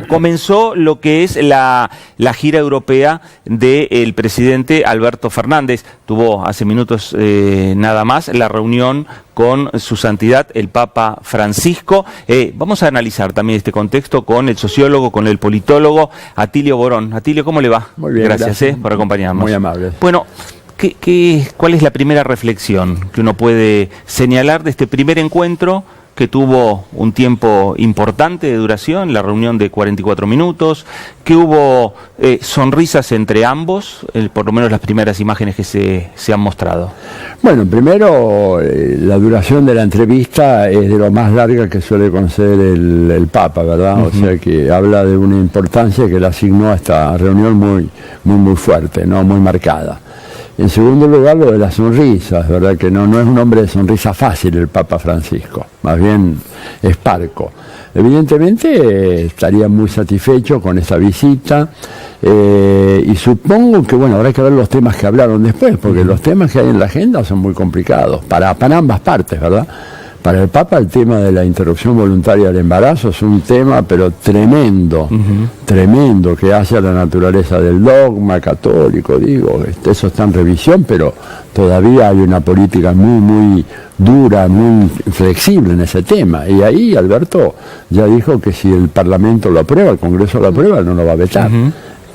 comenzó lo que es la gira europea del presidente Alberto Fernández. Tuvo hace minutos nada más la reunión con su santidad el Papa Francisco. Vamos a analizar también este contexto con el sociólogo, con el politólogo Atilio Borón. Atilio, ¿cómo le va? Muy bien, gracias por acompañarnos. Muy amable. Bueno, ¿cuál es la primera reflexión que uno puede señalar de este primer encuentro que tuvo un tiempo importante de duración, la reunión de 44 minutos, que hubo sonrisas entre ambos, por lo menos las primeras imágenes que se han mostrado? Bueno, primero, la duración de la entrevista es de lo más larga que suele conceder el Papa, ¿verdad? O sea que habla de una importancia que le asignó a esta reunión muy fuerte, ¿no? Muy marcada. En segundo lugar, lo de las sonrisas, ¿verdad? Que no es un hombre de sonrisa fácil el Papa Francisco, más bien es parco. Evidentemente estaría muy satisfecho con esta visita y supongo que, bueno, habrá que ver los temas que hablaron después, porque los temas que hay en la agenda son muy complicados, para ambas partes, ¿verdad? Para el Papa el tema de la interrupción voluntaria del embarazo es un tema pero tremendo, tremendo, que hace a la naturaleza del dogma católico, digo, eso está en revisión, pero todavía hay una política muy dura, muy flexible en ese tema, y ahí Alberto ya dijo que si el Parlamento lo aprueba, el Congreso lo aprueba, no lo va a vetar.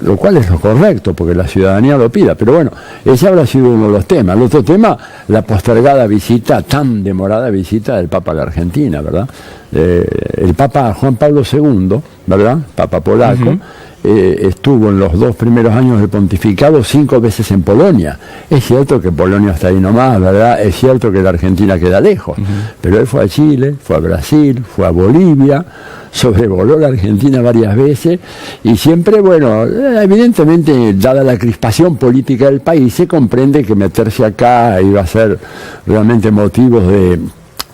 Lo cual es lo correcto, porque la ciudadanía lo pida. Pero bueno, ese habrá sido uno de los temas. El otro tema, la postergada visita, tan demorada visita del Papa a la Argentina, ¿verdad? El Papa Juan Pablo II, ¿verdad? Papa polaco, estuvo en los 2 primeros años del pontificado 5 veces en Polonia. Es cierto que Polonia está ahí nomás, ¿verdad? Es cierto que la Argentina queda lejos. Pero él fue a Chile, fue a Brasil, fue a Bolivia, sobrevoló la Argentina varias veces y siempre, bueno, evidentemente, dada la crispación política del país, se comprende que meterse acá iba a ser realmente motivos de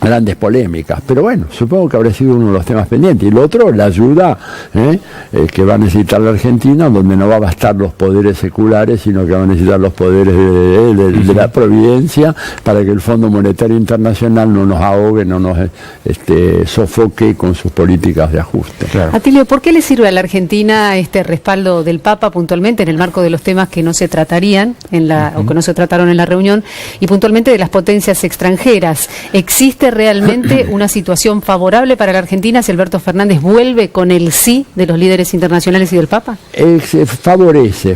grandes polémicas, pero bueno, supongo que habrá sido uno de los temas pendientes. Y lo otro, la ayuda que va a necesitar la Argentina, donde no va a bastar los poderes seculares, sino que va a necesitar los poderes de la providencia, para que el Fondo Monetario Internacional no nos ahogue, no nos sofoque con sus políticas de ajuste. Claro. Atilio, ¿por qué le sirve a la Argentina este respaldo del Papa puntualmente en el marco de los temas que no se tratarían o que no se trataron en la reunión, y puntualmente de las potencias extranjeras? ¿Existe realmente una situación favorable para la Argentina si Alberto Fernández vuelve con el sí de los líderes internacionales y del Papa? Favorece,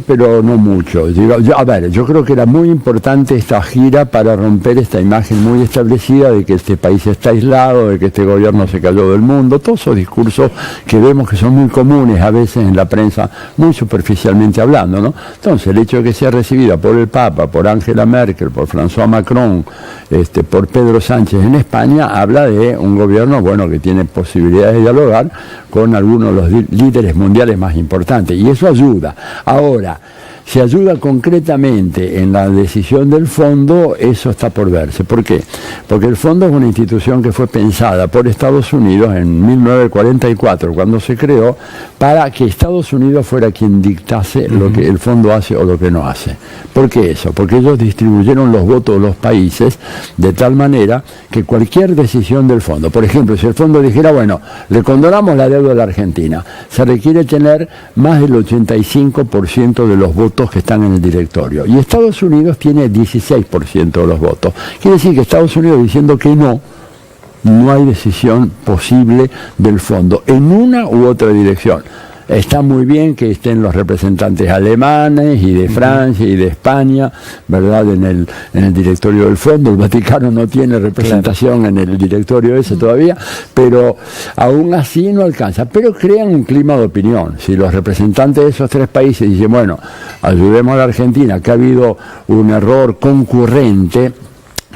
pero no mucho. Yo creo que era muy importante esta gira para romper esta imagen muy establecida de que este país está aislado, de que este gobierno se cayó del mundo, todos esos discursos que vemos que son muy comunes a veces en la prensa, muy superficialmente hablando, ¿no? Entonces, el hecho de que sea recibida por el Papa, por Angela Merkel, por François Macron, por Pedro Sánchez en España, habla de un gobierno, bueno, que tiene posibilidades de dialogar con algunos de los líderes mundiales más importantes, y eso ayuda. Ahora, si ayuda concretamente en la decisión del fondo, eso está por verse. ¿Por qué? Porque el fondo es una institución que fue pensada por Estados Unidos en 1944, cuando se creó, para que Estados Unidos fuera quien dictase lo que el fondo hace o lo que no hace. ¿Por qué eso? Porque ellos distribuyeron los votos de los países de tal manera que cualquier decisión del fondo, por ejemplo, si el fondo dijera, bueno, le condonamos la deuda a la Argentina, se requiere tener más del 85% de los votos que están en el directorio, y Estados Unidos tiene 16% de los votos. Quiere decir que Estados Unidos, diciendo que no hay decisión posible del fondo en una u otra dirección. Está muy bien que estén los representantes alemanes y de Francia y de España, ¿verdad?, en el directorio del fondo. El Vaticano no tiene representación en el directorio ese todavía, pero aún así no alcanza. Pero crean un clima de opinión. Si los representantes de esos 3 países dicen, bueno, ayudemos a la Argentina, que ha habido un error concurrente,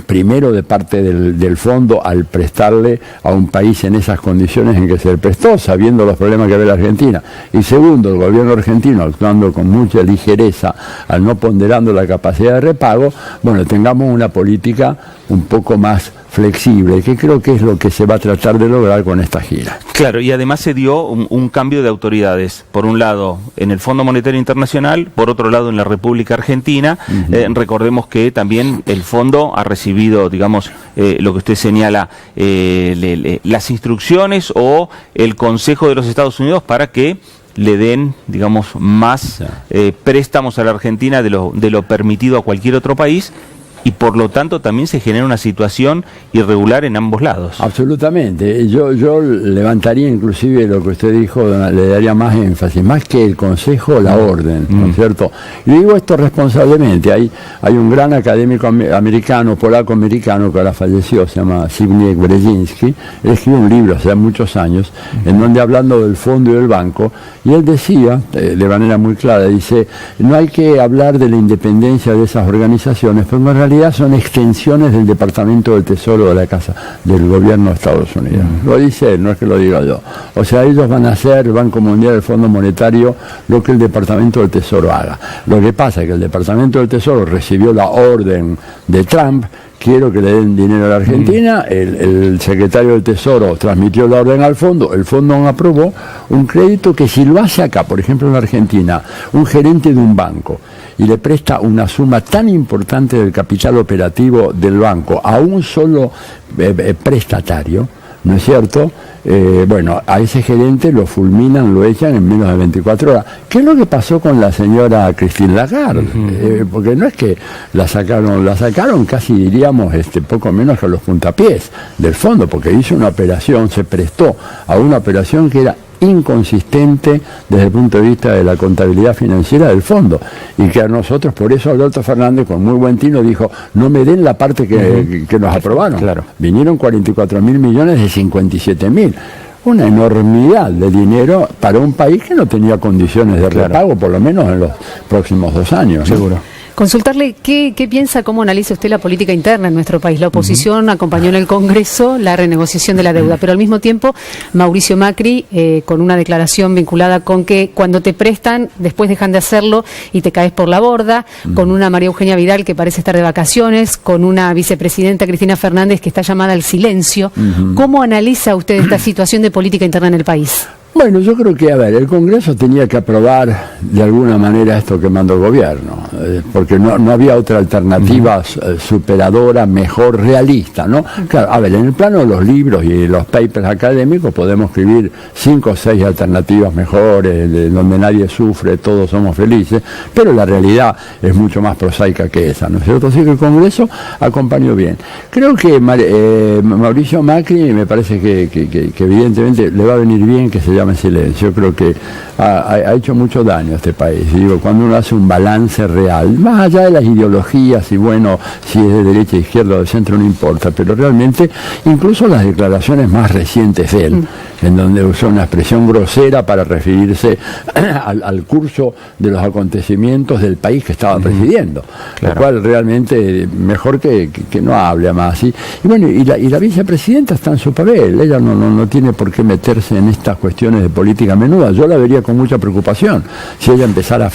primero de parte del fondo al prestarle a un país en esas condiciones en que se le prestó, sabiendo los problemas que había la Argentina, y segundo, el gobierno argentino actuando con mucha ligereza, al no ponderando la capacidad de repago, bueno, tengamos una política un poco más flexible, que creo que es lo que se va a tratar de lograr con esta gira. Claro, y además se dio un cambio de autoridades, por un lado en el Fondo Monetario Internacional, por otro lado en la República Argentina. Recordemos que también el fondo ha recibido recibido, digamos, lo que usted señala, las instrucciones o el consejo de los Estados Unidos para que le den, digamos, más préstamos a la Argentina de lo permitido a cualquier otro país, y por lo tanto también se genera una situación irregular en ambos lados. Absolutamente. Yo levantaría inclusive lo que usted dijo, le daría más énfasis, más que el consejo, la orden, ¿no es cierto? Y digo esto responsablemente. Hay un gran académico americano, polaco-americano, que ahora falleció, se llama Zbigniew Brzezinski. Él escribió un libro hace muchos años, en donde hablando del fondo y del banco, y él decía, de manera muy clara, dice, no hay que hablar de la independencia de esas organizaciones, pero en realidad son extensiones del Departamento del Tesoro de la Casa del Gobierno de Estados Unidos. Lo dice él, no es que lo diga yo. O sea, ellos van a hacer, Banco Mundial, el Fondo Monetario, lo que el Departamento del Tesoro haga. Lo que pasa es que el Departamento del Tesoro recibió la orden de Trump, quiero que le den dinero a la Argentina, el secretario del Tesoro transmitió la orden al fondo, el fondo aprobó un crédito que si lo hace acá, por ejemplo en la Argentina, un gerente de un banco, y le presta una suma tan importante del capital operativo del banco a un solo prestatario, ¿no es cierto? Bueno, a ese gerente lo fulminan, lo echan en menos de 24 horas. ¿Qué es lo que pasó con la señora Christine Lagarde? Porque no es que la sacaron casi, diríamos, poco menos que a los puntapiés del fondo, porque hizo una operación, se prestó a una operación que era inconsistente desde el punto de vista de la contabilidad financiera del fondo, y que a nosotros, por eso Alberto Fernández con muy buen tino dijo, no me den la parte que nos aprobaron. Claro. Vinieron 44.000 millones de 57.000, una enormidad de dinero para un país que no tenía condiciones de repago, por lo menos en los próximos 2 años, ¿no? Seguro. Consultarle qué piensa, cómo analiza usted la política interna en nuestro país. La oposición acompañó en el Congreso la renegociación de la deuda, pero al mismo tiempo Mauricio Macri, con una declaración vinculada con que cuando te prestan, después dejan de hacerlo y te caes por la borda, con una María Eugenia Vidal que parece estar de vacaciones, con una vicepresidenta Cristina Fernández que está llamada al silencio. ¿Cómo analiza usted esta situación de política interna en el país? Bueno, yo creo que, el Congreso tenía que aprobar de alguna manera esto que mandó el gobierno, porque no había otra alternativa superadora, mejor, realista, ¿no? Claro, en el plano de los libros y los papers académicos podemos escribir 5 o 6 alternativas mejores, donde nadie sufre, todos somos felices, pero la realidad es mucho más prosaica que esa, ¿no es cierto? Así que el Congreso acompañó bien. Creo que Mauricio Macri, me parece que evidentemente le va a venir bien que se llame silencio. Creo que ha hecho mucho daño a este país. Digo, cuando uno hace un balance real, más allá de las ideologías, y bueno, si es de derecha, izquierda o de centro, no importa, pero realmente, incluso las declaraciones más recientes de él, en donde usó una expresión grosera para referirse al curso de los acontecimientos del país que estaba presidiendo, lo cual realmente mejor que no hable más. Y bueno, y la vicepresidenta está en su papel, ella no tiene por qué meterse en estas cuestiones de política menuda. Yo la vería con mucha preocupación si ella empezara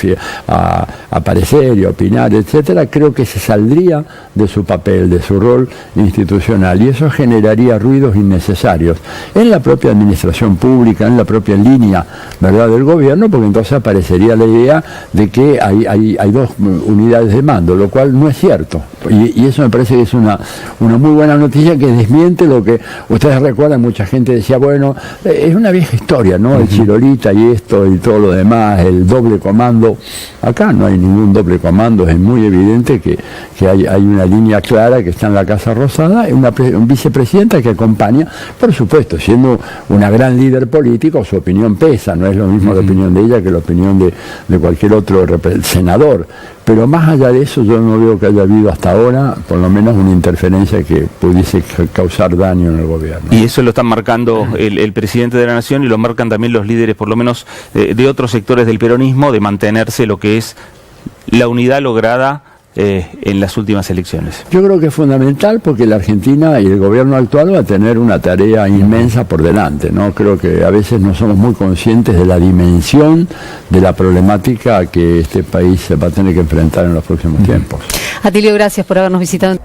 a aparecer y a opinar, etcétera. Creo que se saldría de su papel, de su rol institucional, y eso generaría ruidos innecesarios en la propia administración pública, en la propia línea, ¿verdad?, del gobierno, porque entonces aparecería la idea de que hay 2 unidades de mando, lo cual no es cierto, y eso me parece que es una muy buena noticia que desmiente lo que ustedes recuerdan. Mucha gente decía, bueno, es una vieja historia, ¿no? El Chirolita y esto y todo lo demás, el doble comando. Acá no hay ningún doble comando, es muy evidente que hay una línea clara que está en la Casa Rosada, y una vicepresidenta que acompaña, por supuesto, siendo una gran líder político, su opinión pesa, no es lo mismo la opinión de ella que la opinión de cualquier otro senador. Pero más allá de eso, yo no veo que haya habido hasta ahora, por lo menos, una interferencia que pudiese causar daño en el gobierno. Y eso lo están marcando el presidente de la Nación, y lo marcan también los líderes, por lo menos de otros sectores del peronismo, de mantenerse lo que es la unidad lograda en las últimas elecciones. Yo creo que es fundamental, porque la Argentina y el gobierno actual va a tener una tarea inmensa por delante, ¿no? Creo que a veces no somos muy conscientes de la dimensión de la problemática que este país se va a tener que enfrentar en los próximos tiempos. Atilio, gracias por habernos visitado.